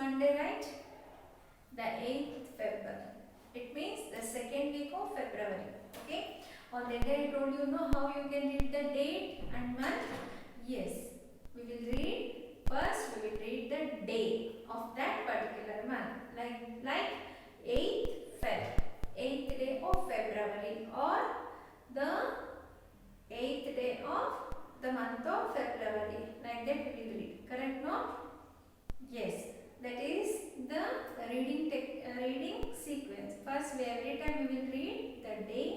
Monday, right? The 8th February. It means the second week of February. Okay. On the day I told you know how you can read the date and month. Yes. We will read first. We will read the day of that particular month. Like 8th Feb, 8th day of February, or the 8th day of the month of February. Like that we will read. Correct? No? Yes. That is the reading sequence. First, every time we will read the day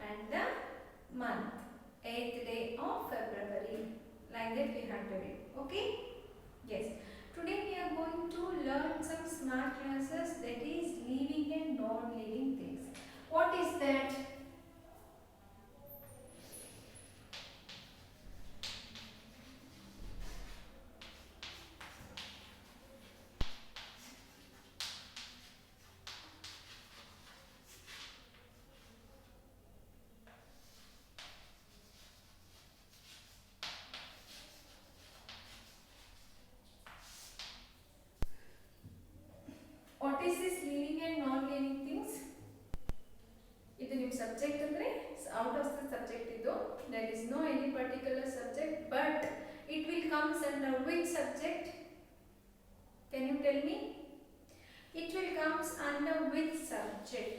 and the month. 8th day of February. Like that we have to read. Okay? Yes. Today we are going to learn some smart classes, that is living and non-living things. What is that? What is this living and non-living things? ಇದು ನಿಮ್ಮ subject ಅಂದರೆ out of the subject ಇದು. There is no any particular subject, but it will comes under which subject? Can you tell me? It will comes under which subject?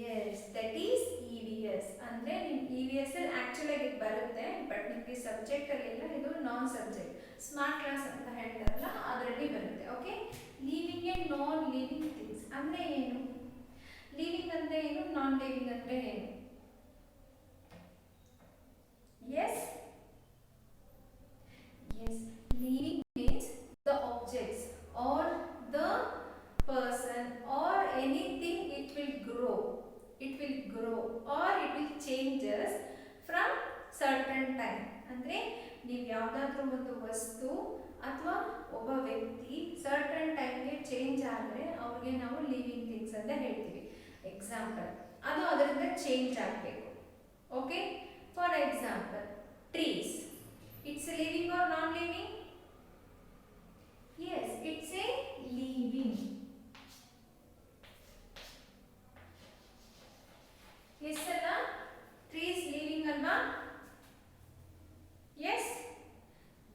Yes, that is EVS. ಅಂದರೆ ನಿಮ್ಮ EVS ಅಲ್ಲಿ actually ಆಗಿ ಬರುತ್ತೆ, but ನಿಮಗೆ subject ಅಲ್ಲಿ ಇಲ್ಲ, ಇದು ನಾನ್ subject. Smart class ಅಂತ ಹೇಳ್ತಾರಲ್ಲ ಅದರಲ್ಲಿ ಬರುತ್ತೆ. Okay, living and non living things ಅಂದ್ರೆ ಏನು? ಲಿವಿಂಗ್ ಅಂದ್ರೆ ಏನು? ನಾನ್ ಲಿವಿಂಗ್ ಅಂದ್ರೆ ಏನು? Yes yes, living means the objects or the person or anything, it will grow or it will changes from certain time. ಅಂದ್ರೆ ನೀವು ಯಾವುದಾದ್ರೂ ಒಂದು ವಸ್ತು ಅಥವಾ ಒಬ್ಬ ವ್ಯಕ್ತಿ ಸರ್ಟನ್ ಟೈಮ್ಗೆ ಚೇಂಜ್ ಆದರೆ ಅವ್ರಿಗೆ ನಾವು ಲಿವಿಂಗ್ ಥಿಂಗ್ಸ್ ಅಂತ ಹೇಳ್ತೀವಿ. ಎಕ್ಸಾಂಪಲ್, ಅದು ಅದರಿಂದ ಚೇಂಜ್ ಆಗಬೇಕು. Okay, for example trees, it's living or non living? Yes, it's a living. Yes ಅಲ್ಲ, ಟ್ರೀಸ್ ಲಿವಿಂಗ್ ಅಲ್ವಾ? Yes?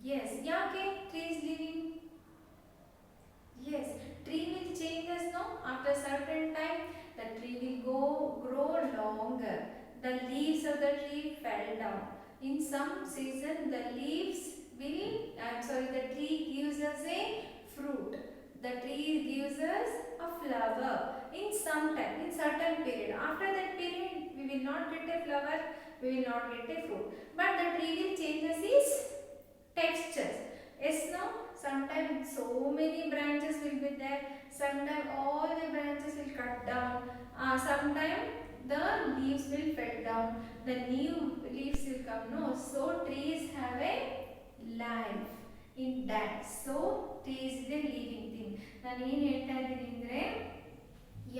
Yes. ಯಾಕೆ tree is living? Yes. Tree will change us, no? After certain time, the tree will grow longer. The leaves of the tree fell down. In some season, the leaves will, the tree gives us a fruit. The tree gives us a flower. In some time, in certain period. After that period, we will not get a flower. We will not get a fruit, but the tree will changes its textures. Yes, no? Sometimes so many branches will be there. Sometimes all the branches will cut down. Sometimes the leaves will fall down. The new leaves will come. No, so trees have a life in that. So trees is a living thing. ನಾನು ಏನು ಹೇಳ್ತಾ ಇದ್ದೀನಿ ಅಂದರೆ,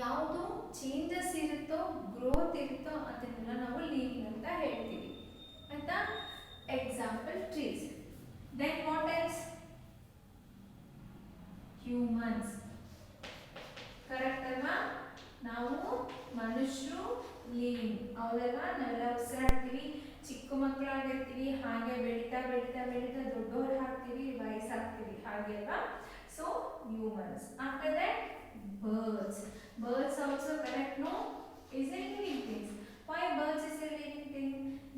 ಯಾವುದು changes ಇರುತ್ತೋ, growth ಇರುತ್ತೋ ಅದನ್ನೆಲ್ಲ ನಾವು ಲಿವಿಂಗ್ ಅಂತ ಹೇಳ್ತೀವಿ. ಆಯ್ತಾ? Example trees. Then what else? Humans. Correct ಅಲ್ವಾ? ನಾವು ಮನುಷ್ಯರು ಲಿವಿಂಗ್, ಹೌದಲ್ವಾ? ನಾವೆಲ್ಲ ಉಸಿರಾಡ್ತೀವಿ, ಚಿಕ್ಕ ಮಕ್ಕಳಾಗಿರ್ತೀವಿ, ಹಾಗೆ ಬೆಳೀತಾ ಬೆಳೀತಾ ಬೆಳೀತಾ ದೊಡ್ಡವ್ರು ಆಗ್ತೀವಿ, ವಯಸ್ಸಾಗ್ತೀವಿ, ಹಾಗೆ ಅಲ್ವಾ? So humans. After that birds. Birds also, correct? No, is a living things. Why birds is a living thing?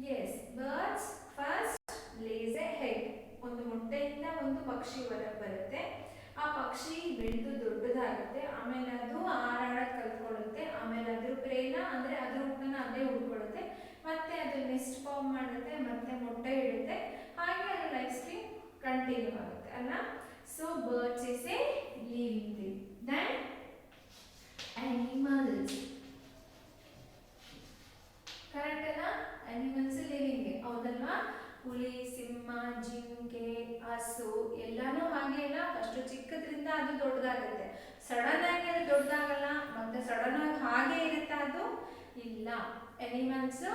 Yes, birds first lays a egg. ಒಂದು ಮೊಟ್ಟೆಯಿಂದ ಒಂದು ಪಕ್ಷಿ ಹೊರಗೆ ಬರುತ್ತೆ. ಆ ಪಕ್ಷಿ ಬೆಳೆದು ದೊಡ್ಡದಾಗುತ್ತೆ, ಆಮೇಲೆ ಅದು ಹಾರಾಡೋದು ಕಲ್ತ್ಕೊಳ್ಳುತ್ತೆ, ಆಮೇಲೆ ಅದ್ರ ಪ್ರೇನ ಅಂದ್ರೆ ಅದ್ರ ಹುಟ್ಟನ್ನ ಅದೇ ಉಳ್ಕೊಳ್ಳುತ್ತೆ, ಮತ್ತೆ ಅದು ನೆಸ್ಟ್ ಫಾರ್ಮ್ ಮಾಡುತ್ತೆ, ಮತ್ತೆ ಮೊಟ್ಟೆ ಇಡುತ್ತೆ, ಹಾಗೆ ಅದು ಲೈಫ್ ಸ್ಟ್ರೀಮ್ ಕಂಟಿನ್ಯೂ ಆಗುತ್ತೆ ಅಲ್ಲ. So birds is a living thing. Then animals. Correct ಅಲ್ಲ? ಅನಿಮಲ್ಸ್ ಲಿವಿಂಗ್, ಹೌದಲ್ವಾ? ಹುಲಿ, ಸಿಂಹ, ಜಿಂಕೆ, ಹಸು ಎಲ್ಲಾನು ಹಾಗೆ ಇಲ್ಲ. ಫಸ್ಟ್ ಚಿಕ್ಕದ್ರಿಂದ ಅದು ದೊಡ್ಡದಾಗುತ್ತೆ, ಸಡನ್ ಆಗಿ ಅದು ದೊಡ್ಡದಾಗಲ್ಲ, ಮತ್ತೆ ಸಡನ್ ಆಗಿ ಹಾಗೆ ಇರುತ್ತೆ ಅದು ಇಲ್ಲ. Animals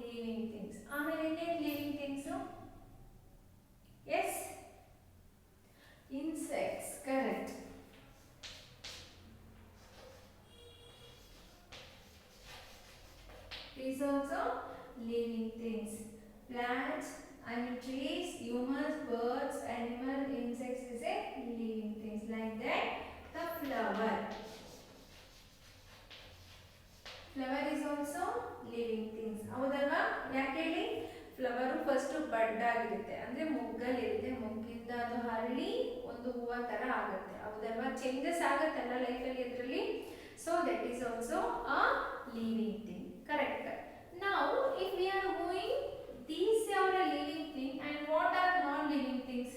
living things. ಆಮೇಲೆ ಇನ್ನೇನು living things? Yes Insects, correct. These also living things. Plants and trees, humans, birds, animal, insects is a living things. Like that, the flower. Flower is also living things. ಹೌದಲ್ವಾ? ಯಾಕೆ ಹೇಳಿ? Flower first ಬಡ್ ಆಗಿರುತ್ತೆ, ಅಂದ್ರೆ ಮೊಗ್ಗಲ್ಲಿರುತ್ತೆ, ಮೊಗ್ಗಿಂದ ಅದು ಹರಳಿ ಒಂದು ಹೂವ ತರ ಆಗುತ್ತೆ. ಹೌದಲ್ವಾ? ಚೇಂಜಸ್ ಆಗುತ್ತಲ್ಲ ಲೈಫಲ್ಲಿ ಅದರಲ್ಲಿ. So that is also a living thing. Correct. Now if we are going, these are a living thing and what are non living things?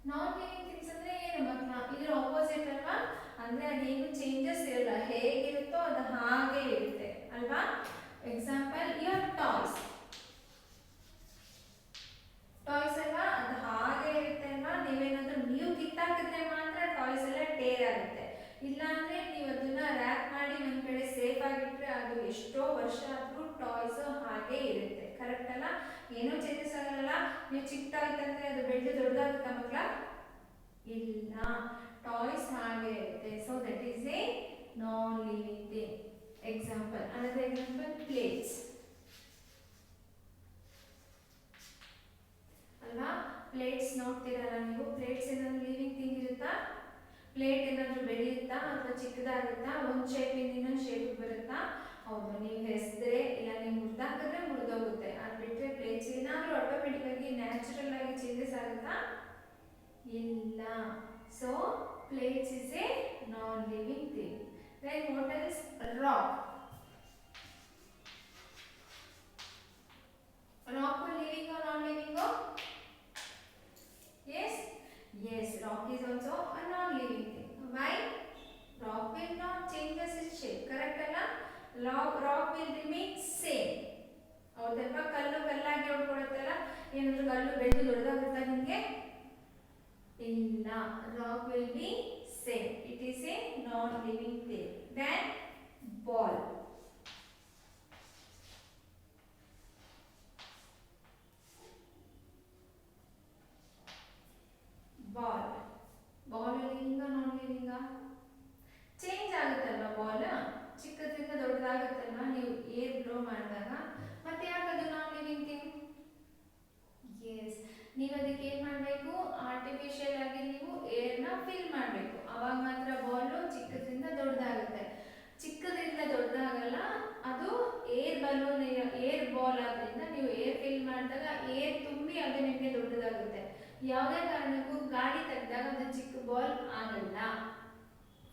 Non living things ಅಂದ್ರೆ ಏನು ಮಕ್ಕಳ? ಇದರ ಆಪೋಸಿಟ್ ಅಲ್ವಾ? ಅಂದ್ರೆ ಅದೇನು ಚೇಂಜಸ್ ಇರಲ್ಲ, ಹೇಗಿರುತ್ತೋ ಅದು ಹಾಗೆ ಇರುತ್ತೆ ಅಲ್ವಾ? Example your toys. ಟಾಯ್ಸ್ ಅಲ್ವಾ, ಅದು ಹಾಗೆ ಇರುತ್ತೆ ಅಲ್ವಾ? ನೀವೇನಾದ್ರೂ ನೀವು ಕಿತ್ತಾಕಿದ್ರೆ ಮಾತ್ರ ಟಾಯ್ಸ್ ಎಲ್ಲ ಟೇರ್ ಆಗುತ್ತೆ. ಇಲ್ಲ ಅಂದ್ರೆ ನೀವು ಅದನ್ನ ರ್ಯಾಪ್ ಮಾಡಿ ಒಂದ್ ಕಡೆ ಸೇಫ್ ಆಗಿಟ್ರೆ ಅದು ಎಷ್ಟೋ ವರ್ಷ ಆದ್ರೂ ಟಾಯ್ಸ್ ಹಾಗೆ ಇರುತ್ತೆ. ಕರೆಕ್ಟ್ ಅಲ್ಲ? ಏನೋ ಚೇಂಜಸ್ ಆಗಲ್ಲ. ನೀವು ಚಿಕ್ಕ ಟಾಯ್ ತಂದ್ರೆ ಅದು ಬೆಳೆದು ದೊಡ್ಡದಾಗುತ್ತಾ ಮಕ್ಕಳ? ಇಲ್ಲ, ಟಾಯ್ಸ್ ಹಾಗೆ ಇರುತ್ತೆ. So that is A non living thing. Example, another example, plates. ಅಲ್ವಾ? ಪ್ಲೇಟ್ಸ್ ನೋಡ್ತೀರಲ್ಲ ನೀವು? ಪ್ಲೇಟ್ಸ್ ಏನಾದ್ರು ಲಿವಿಂಗ್ ಥಿಂಗ್ ಇರುತ್ತಾ? ಪ್ಲೇಟ್ ಏನಾದ್ರು ಬೆಳೆಯುತ್ತಾ ಅಥವಾ ಚಿಕ್ಕದಾಗುತ್ತಾ? ಒಂದು ಶೇಪಿಂದ ಇನ್ನೊಂದು ಶೇಪ್ ಬರುತ್ತಾ? ಹೌದು, ನೀವು ಹೆಸದ್ರೆ ಇಲ್ಲ ನೀವು ಮುರಿದಾಕಿದ್ರೆ ಮುರಿದೋಗುತ್ತೆ. ಅದು ಬಿಟ್ಟರೆ ಪ್ಲೇಟ್ಸ್ ಏನಾದರೂ ಆಟೋಮೆಟಿಕ್ ಆಗಿ ನ್ಯಾಚುರಲ್ ಆಗಿ ಚೇಂಜಸ್ ಆಗುತ್ತಾ? ಇಲ್ಲ. So plates is A non living thing. Then what else? Rock. Rock is living or non-living? Yes. Yes, rock is also a non-living thing. Why? Rock will not change its shape. Correct ಅಲ್ಲ? Rock will remain same. ಹೌದಲ್ವಾ? ಕಲ್ಲು ಕಲ್ಲಾಗಿ ಹೊಡ್ಕೊಳುತ್ತಲ್ಲ, ಏನಾದ್ರು ಕಲ್ಲು ಬೆಳೆದು ದೊಡ್ಡದಾಗುತ್ತಾ ನಿಮಗೆ? ಇಲ್ಲ. Rock will be same. It is a non-living thing. Then ball. Ball. Ball living or non-living? Change ಆಗುತ್ತಲ್ವಾ ball? ಚಿಕ್ಕದ್ರಿಂದ ದೊಡ್ಡದಾಗುತ್ತಲ್ವಾ ನೀವು ಏರ್ ಬ್ಲೋ ಮಾಡಿದಾಗ? ಮತ್ತೆ ಯಾಕೆ ಅದು ನಾನ್ ಲಿವಿಂಗ್ ಥಿಂಗ್? ಎಸ್, ನೀವು ಅದಕ್ಕೆ ಏನು ಮಾಡಬೇಕು? ಆರ್ಟಿಫಿಷಿಯಲ್ ಆಗಿ ನೀವು ಏರ್ನ ಫಿಲ್ ಮಾಡಬೇಕು. ಅವಾಗ ಮಾತ್ರ ಬಾಲು ಚಿಕ್ಕದ್ರಿಂದ ದೊಡ್ಡದಾಗುತ್ತೆ. ಚಿಕ್ಕದ್ರಿಂದ ದೊಡ್ಡದಾಗಲ್ಲ, ಅದು ಏರ್ ಬಲೂನ್, ಏರ್ ಬಾಲ್ ಆದ್ರಿಂದ ನೀವು ಏರ್ ಫಿಲ್ ಮಾಡಿದಾಗ ಏರ್ ತುಂಬಿ ಅದು ನಿಮಗೆ ದೊಡ್ಡದಾಗುತ್ತೆ. ಯಾವುದೇ ಕಾರಣಕ್ಕೂ ಗಾಳಿ ತೆಗೆದಾಗ ಅದು ಚಿಕ್ಕ ಬಾಲ್ ಆಗಲ್ಲ,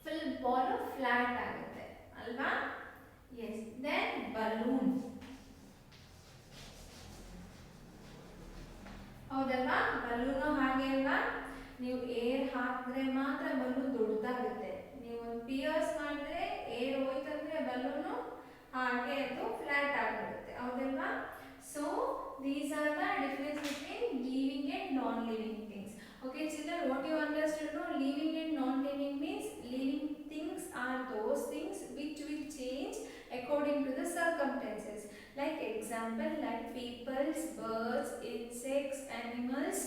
ಫುಲ್ ಬಾಲ್ ಫ್ಲಾಟ್ ಆಗುತ್ತೆ ಅಲ್ವಾ? ಎಸ್. Then balloon. ಹೌದಲ್ವಾ? ಬಲೂನು ಹಾಗೆ ಅಲ್ವಾ? ನೀವು ಏರ್ ಹಾಕಿದ್ರೆ ಮಾತ್ರ ಬಲೂನ್ ದೊಡ್ಡದಾಗುತ್ತೆ. ನೀವು ಒಂದು ಪಿಯರ್ಸ್ ಮಾಡಿದ್ರೆ ಏರ್ ಹೋಯ್ತಂದ್ರೆ ಬಲೂನು ಹಾಗೆ ಅದು ಫ್ಲಾಟ್ ಆಗಿಬಿಡುತ್ತೆ. ಹೌದಲ್ವಾ? So these are the difference between living and non-living things. Okay children, what you understood? No, living and non-living means living things are those things which will change according to the circumstances. Like example, like peoples, birds, insects, animals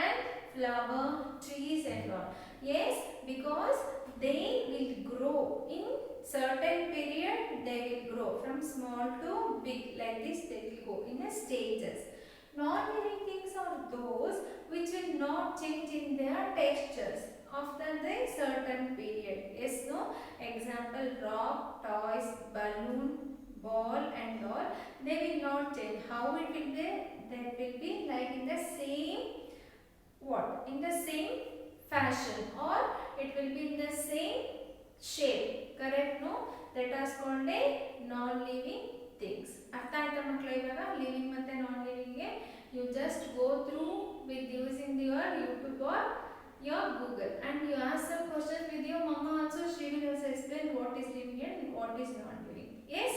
and flower, trees and all. Yes, because they will grow in certain period. They will grow from small to big, like this they will go in a stages. Non-living things are those which will not change in their textures after the certain period. Yes, no? Example, rock, toys, balloon, ball and all, they will not change. How it will be? That will be like in the same, what? In the same fashion, or it will be in the same shape. Correct? No? That is called a non-living things. ಅರ್ಥ ಆಯ್ತಾ ಮಕ್ಕಳ? ಇವಾಗ living ಮತ್ತೆ non living ಗೆ you just go through with using your YouTube or your Google, and you ask some questions with your mama also. She will also explain what is living and what is non living. Yes?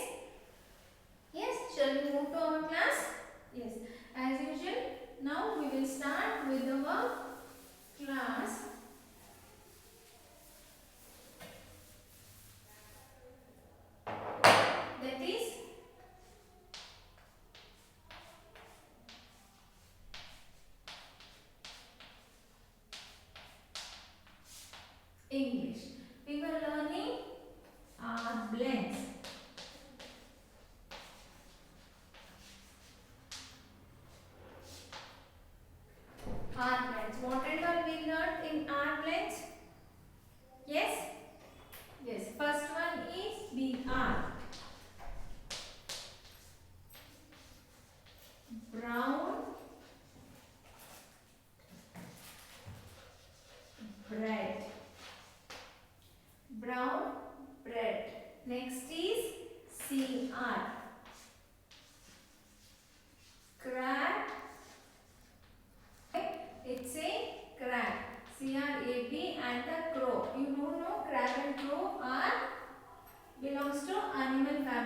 Yes, shall we move to our class? Yes, as usual, now we will start with our class. That is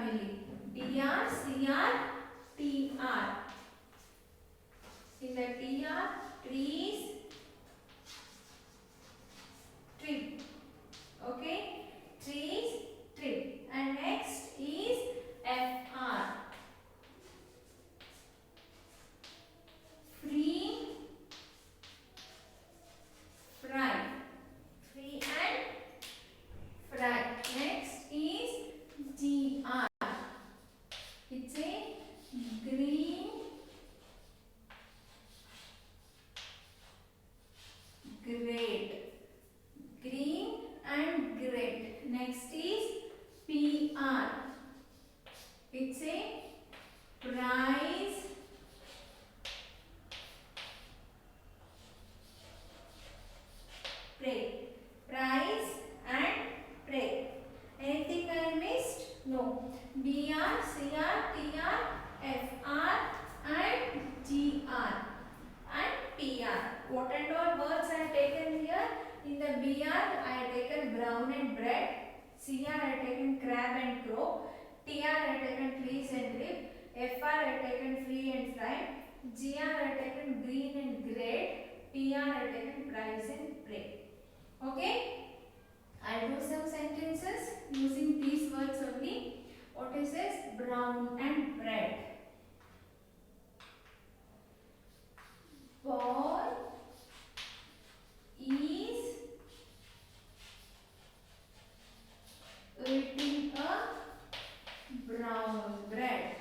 family. DR, CR, TR. In the TR, trees, trip. Okay, trees, trip. And next is FR. Free, fry. Free and fry. Next is GR. It's a green, great. Green and great. Next is PR. It's a prize, pray. Prize and pray. Anything I missed? No. BR, CR, TR, FR and GR and PR. What and all words I have taken here? In the BR I have taken brown and bread. CR I have taken crab and crow. TR I have taken trees and lip. FR I have taken free and fry. GR I have taken green and great. PR I have taken prize and pray. Okay? I'll do some sentences using these words only. What is this? Brown and bread. Ball is eating a brown bread.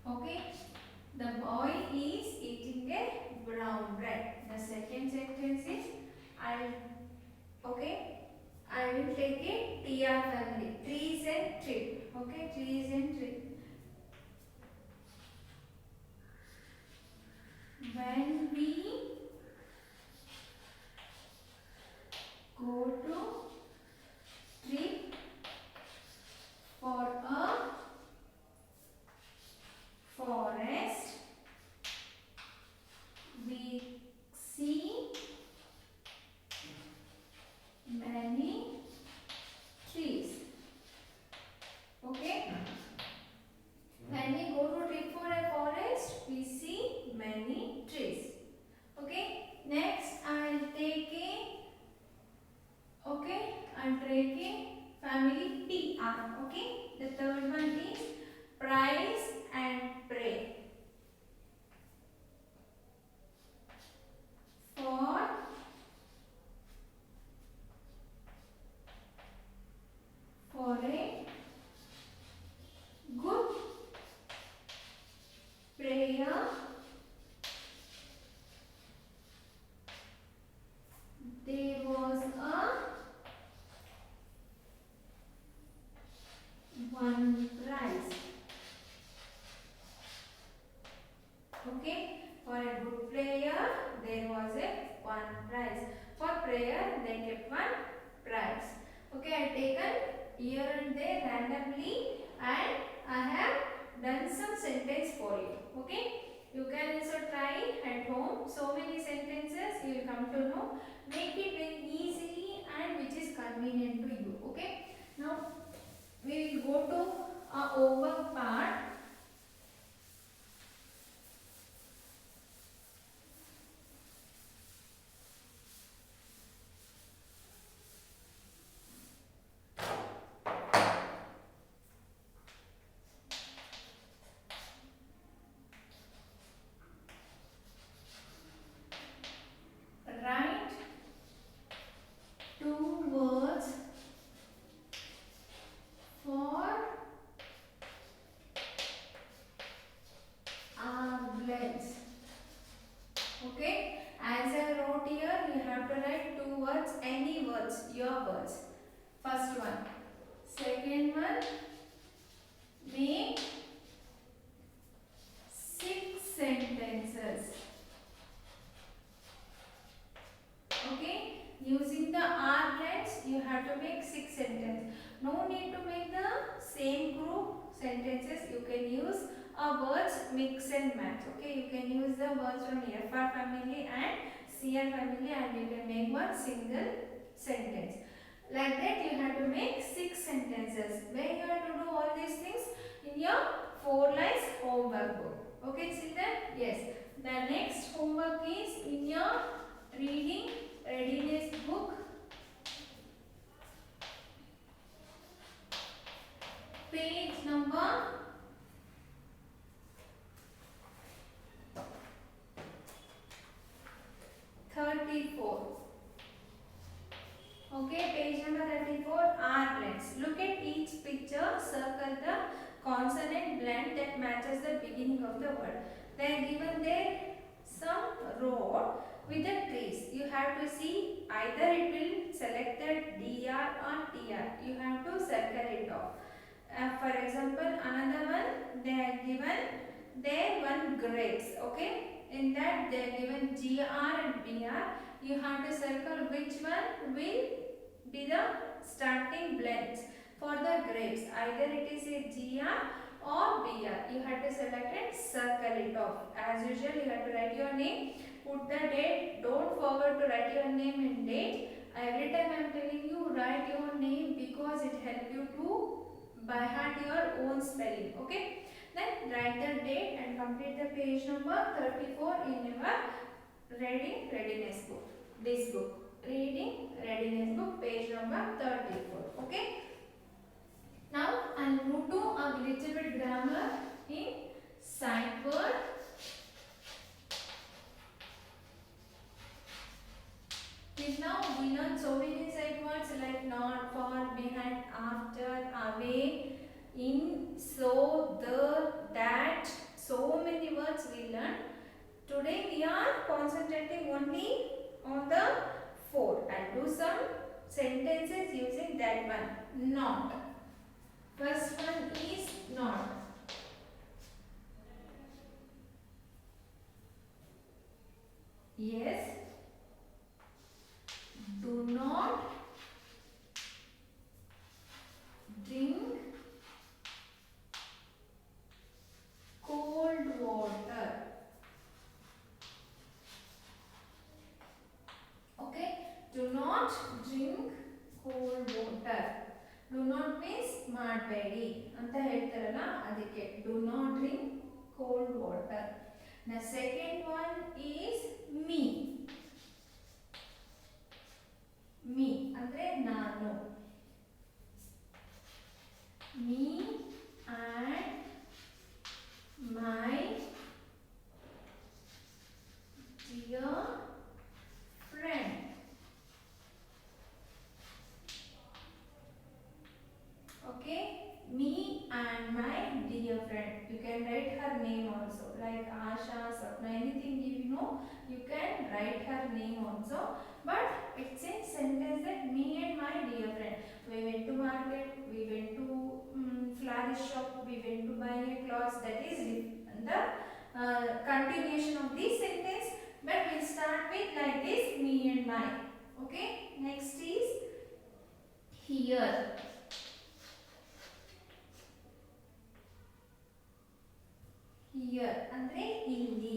Okay, the boy is eating a brown bread. The second sentence is I will take a TR family. Trees and trip. Okay, trees and trip. When we go to trip for a forest, we see many trees. Okay? When we go to trip for a forest, we see many trees. Okay? Next, I'll take a family PR. Okay? The third one is prize and pray. For a good prayer, there was one prize. Okay, for a good prayer, there was one prize. For prayer, they kept one prize. Okay, I have taken here and there randomly and I have done some sentence for you. Okay, you can also try at home. So many sentences you will come to know. Make it very easily and which is convenient to you. Okay, now we will go to a over part. Write two words for ambulance. Okay, as I wrote here, you have to write two words, any words, your words. First one. Second one, make 6 sentences. Okay, using the R blends, you have to make 6 sentences. No need to make the same group sentences. You can use words mix and match. Okay, you can use the words from FR family and CR family and you can make one single sentence. Like that you have to make 6 sentences. Where you have to do all these things? In your 4 lines homework book. Okay children? Yes. The next homework is in your reading readiness book. Page number 34. Okay, page number 34 are blends. Look at each picture, circle the consonant blend that matches the beginning of the word. They are given there some road with the trees. You have to see either it will selected DR or TR. You have to circle it off. For example, another one they are given there one grapes. Okay, in that they are given GR and BR. You have to circle which one will be the starting blends for the grapes. Either it is a GR or BR. You have to select it, circle it off. As usual, you have to write your name, put the date. Don't forget to write your name and date. Every time I am telling you, write your name because it helps you to by heart your own spelling. Okay. Then write the date and complete the page number 34 in your reading readiness book. This book. Reading readiness book, page number 34. Okay. Now I'll move to a little bit grammar in sight word. Till now we learned so many sight words like not, for, behind, after, away, in, so, the, that. So many words we learned. Today we are concentrating only on the 4. I'll do some sentences using that one. Not. First one is not. Yes. Do not drink cold water. Okay. Do not drink cold water. Do not means ಮಾಡಬೇಡಿ ಅಂತ ಹೇಳ್ತಾರಲ್ಲ ಅದಕ್ಕೆ do not drink cold water. The second one is me. Me ಅಂದ್ರೆ ನಾನು. Me and my dear friend. Okay, me and my dear friend. You can write her name also, like Asha, Sapna, anything you know, you can write her name also. But it's a sentence that me and my dear friend. We went to market, we went to florist shop, we went to buy a clothes. That is the continuation of this sentence. But we'll start with like this, me and my. Okay, next is here. Here ಅಂದ್ರೆ ಇಲ್ಲಿ.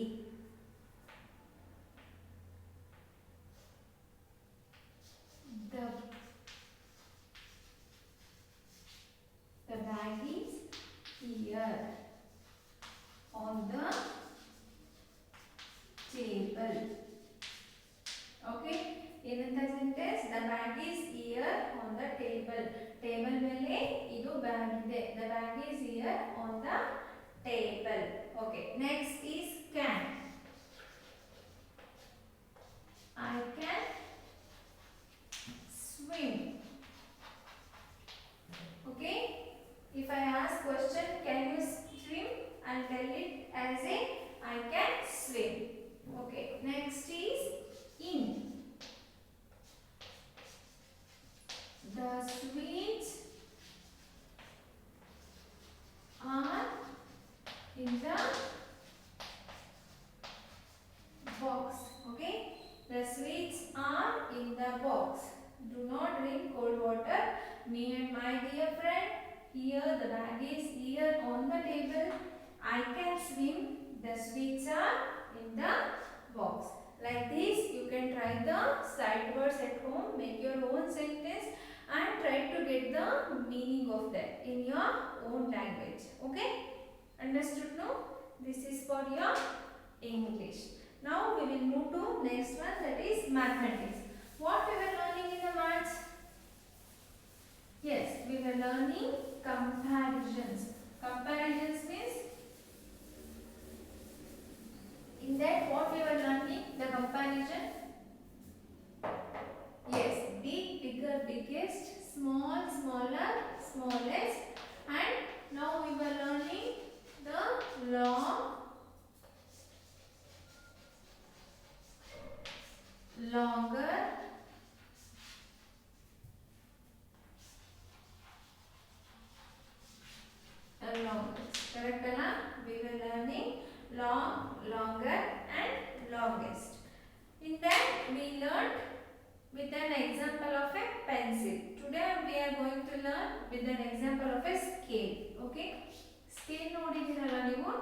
The bag is here on the table. Okay, ಏನಂತ sentence? The bag is here on the table. Table ಮೇಲೆ ಇದು bag ಇದೆ. The bag is here on the table. Okay, next is can. I can swim. Okay, if I ask question, can you swim? I'll tell it as a I can swim. Okay, next is in. The sweets are in the box. Okay, the sweets are in the box. Do not drink cold water. Me and my dear friend. Here the bag is here on the table. I can swim. The sweets are in the box. Like this, you can try the sight words at home, make your own sentence and try to get the meaning of that in your own language. Okay? Understood now? This is for your English. Now we will move to next one, that is mathematics. What we were learning in the maths? Yes, we were learning comparisons. Comparisons means, in that what we were learning, the comparison. Yes, big, bigger, biggest, small, smaller, smallest, and now we were learning the long, longer, and longest. Correct, Anna? We were learning long, longer, and longest. In that we learned with an example of a pencil. Today we are going to learn with an example of a scale. Okay? Scale ನೋಡಿದಿರಲ್ಲ ನೀವು?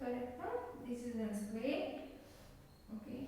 Correct, huh? This is a scale. Okay.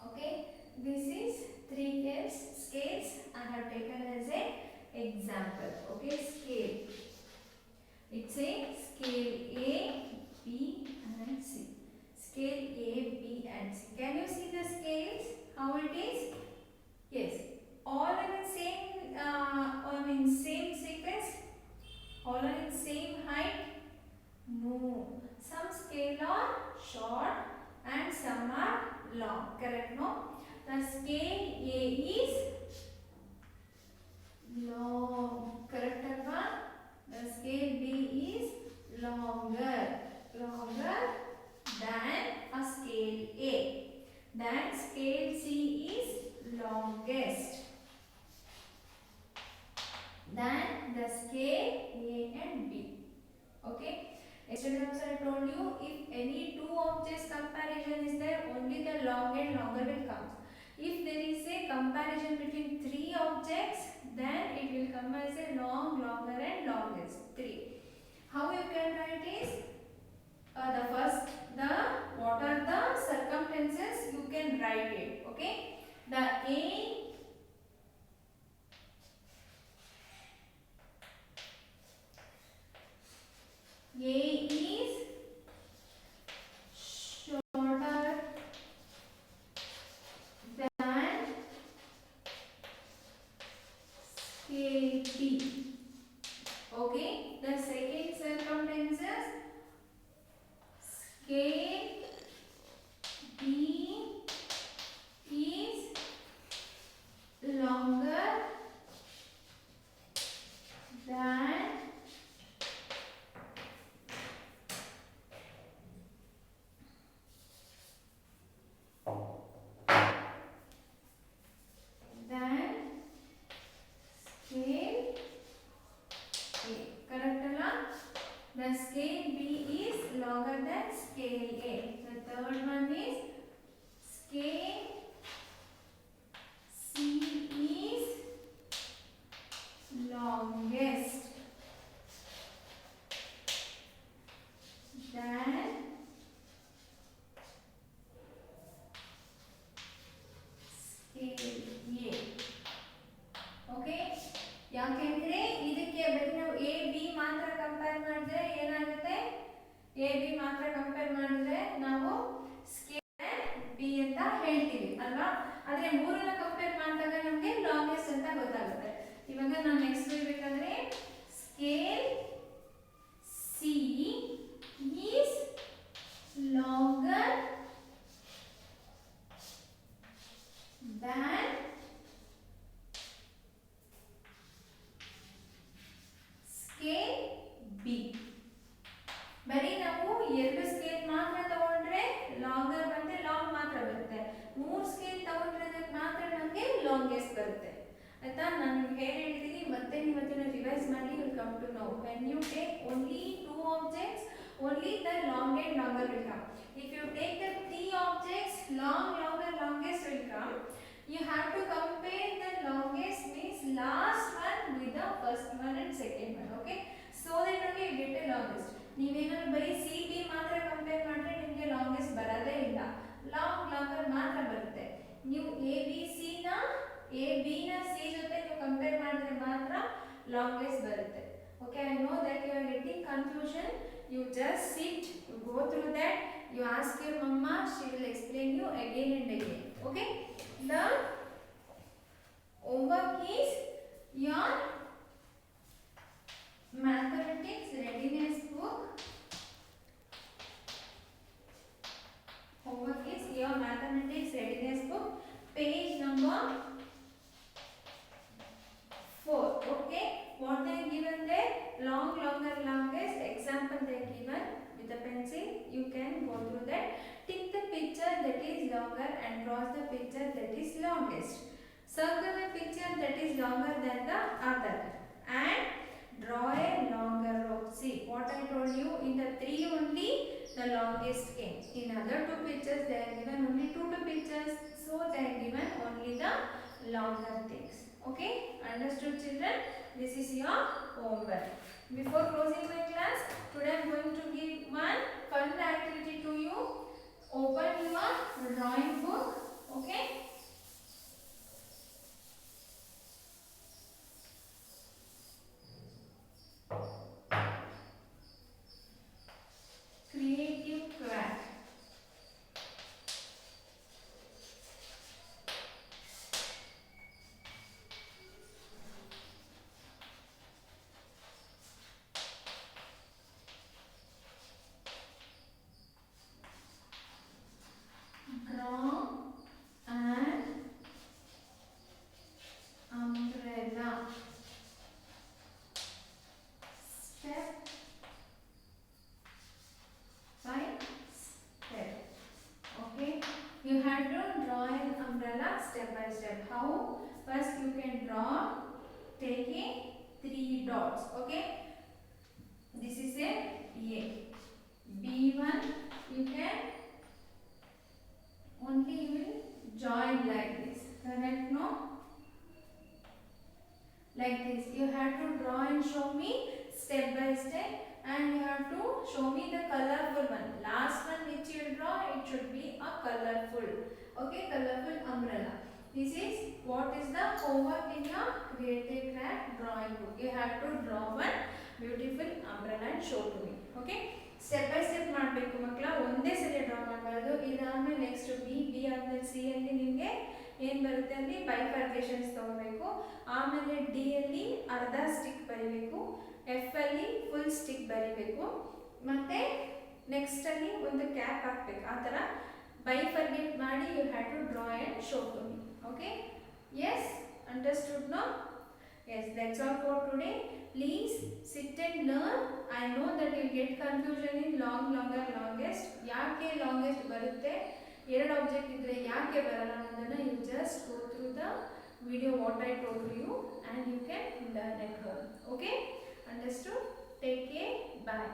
Okay, this is three scales I have taken as a example. Okay, scale. It's a scale A, B and C. Scale A, B and C. Can you see the scales? How it is? Yes. All are in same, same sequence. All are in same height. No. Some scale are short and some are long. Correct? No. The scale A is long. Correct, Arvan? The scale B is longer than a scale A. Then scale C is longest. Then the scale A and B. Okay. Yesterday also I told you, if any two objects comparison is there, only the long and longer will come. If there is a comparison between three objects, then it will come as a long, longer and longest. 3. How you can write is, what are the circumstances, you can write it. Okay. The A is shorter than scale B. B is longer than scale A. The third one is scale C is longest than scale A. Okay? ಯಾಕೆಂದ್ರೆ ಇದಕ್ಕೆ ಬರೀ ನಾವು A B ಮಾತ್ರ compare ಮಾಡಿದ್ರೆ ಏನಾಗುತ್ತೆ A B ಮಾತ್ರ compare ಮಾಡಿದ್ರೆ ನಾವು ಸ್ಕೇಲ್ B ಅಂತ ಹೇಳ್ತೀವಿ ಅಲ್ವಾ ಆದ್ರೆ ಮೂರನ್ನ ಕಂಪೇರ್ ಮಾಡಿದಾಗ ನಮಗೆ ಲಾಂಗೆಸ್ಟ್ ಅಂತ ಗೊತ್ತಾಗುತ್ತೆ ಇವಾಗ ನಾನು ನೆಕ್ಸ್ಟ್ ಬರೀಬೇಕಂದ್ರೆ scale C is longer than scale B. ಬರೀ ನಾವು ಎರಡು ಸ್ಕೇಲ್ ಮಾತ್ರ ತಗೊಂಡ್ರೆ ಲಾಂಗರ್ ಬಂದ್ರೆ ಲಾಂಗ್ ಮಾತ್ರ ಬರುತ್ತೆ ಮೂರು ಸ್ಕೇಲ್ ತಗೊಂಡ್ರೆ ಮಾತ್ರ ನಮಗೆ ಲಾಂಗೆಸ್ಟ್ ಬರುತ್ತೆ ಆಯ್ತಾ ನಾನು ನಿಮ್ಗೆ ಹೇಳಿದ್ದೀನಿ ಮತ್ತೆ ನೀವು ಅದನ್ನ ರಿವೈಸ್ ಮಾಡಿ you come to know when you take only two objects only the long and longer will come. If you take the three objects, long, longer, longest will come. You have to compare the longest means last one with the first one and second one. Okay, so that only you get the longest. ನೀವೇನಾದ್ರು ಬರೀ C B ಮಾತ್ರ compare ಮಾಡಿದ್ರೆ ನಿಮಗೆ longest ಬರೋದೇ ಇಲ್ಲ long longer ಮಾತ್ರ ಬರುತ್ತೆ ನೀವು ಎ ಬಿ ಸಿ ನ ಸಿ ಜೊತೆ ನೀವು ಕಂಪೇರ್ ಮಾಡಿದ್ರೆ ಮಾತ್ರ ಲಾಂಗೆಸ್ಟ್ ಬರುತ್ತೆ Okay, I know that you are getting confusion. You just sit, you go through that, you ask your mama, she will explain you again and again. Okay? The homework is your mathematics readiness book. Homework is your mathematics readiness book, page number 4. Okay? What they are given there? Long, longer, longest. Example they are given with a pencil. You can go through that. Tick the picture that is longer and cross the picture that is longest. Circle the picture that is longer than the other and draw a longer rope. See what I told you, in the three only the longest came. In other two pictures they are given only two pictures, so they are given only the longer things. Okay, understood children? This is your homework. Before closing my class, today I am going to give one fun activity to you. Open your drawing book. Okay? Creative craft. You have to draw an umbrella step by step. How? First you can draw taking 3 dots. Okay? This is a B1. You can only you will join like this. Correct? No? Like this. You have to draw and show me step by step. And you have to show me the colorful one. Last one which you will draw, it should be a colorful. Okay, colorful umbrella. This is what is the homework in your creative craft drawing book. You have to draw one beautiful umbrella and show to me. Okay, step by step ಮಾಡಬೇಕು ಮಕ್ಕಳ, ಒಂದೇ ಸರಿ draw ಮಾಡಬಾರದು. ಇದಾದ್ಮೇಲೆ next B ಆದ್ಮೇಲೆ C ಅಲ್ಲಿ ನಿಮಗೆ ಏನು ಬರುತ್ತೆ ಅಲ್ಲಿ ಬೈಫರ್ಕೇಶನ್ಸ್ ತಗೋಬೇಕು. ಆಮೇಲೆ ಡಿ ಅಲ್ಲಿ ಅರ್ಧ ಸ್ಟಿಕ್ ಬರಿಬೇಕು. ಎಫ್ ಅಲ್ಲಿ ಫುಲ್ ಸ್ಟಿಕ್ ಬರಿಬೇಕು. ಮತ್ತೆ ನೆಕ್ಸ್ಟ್ ಅಲ್ಲಿ ಒಂದು ಕ್ಯಾಪ್ ಹಾಕಬೇಕು. ಆ ಥರ ಬೈಫರ್ಕೇಟ್ ಮಾಡಿ you have to draw and show to me. Okay, yes, understood no? Yes, that's all for today. Please sit and learn. I know that you get confusion in long, longer, longest. ಯಾಕೆ longest ಬರುತ್ತೆ, ಎರಡು object ಇದ್ರೆ ಯಾಕೆ ಬರಲ್ಲ ಅನ್ನೋದನ್ನ you just go through the video what I told you and you can learn at home. Okay, understood? Take care. Bye.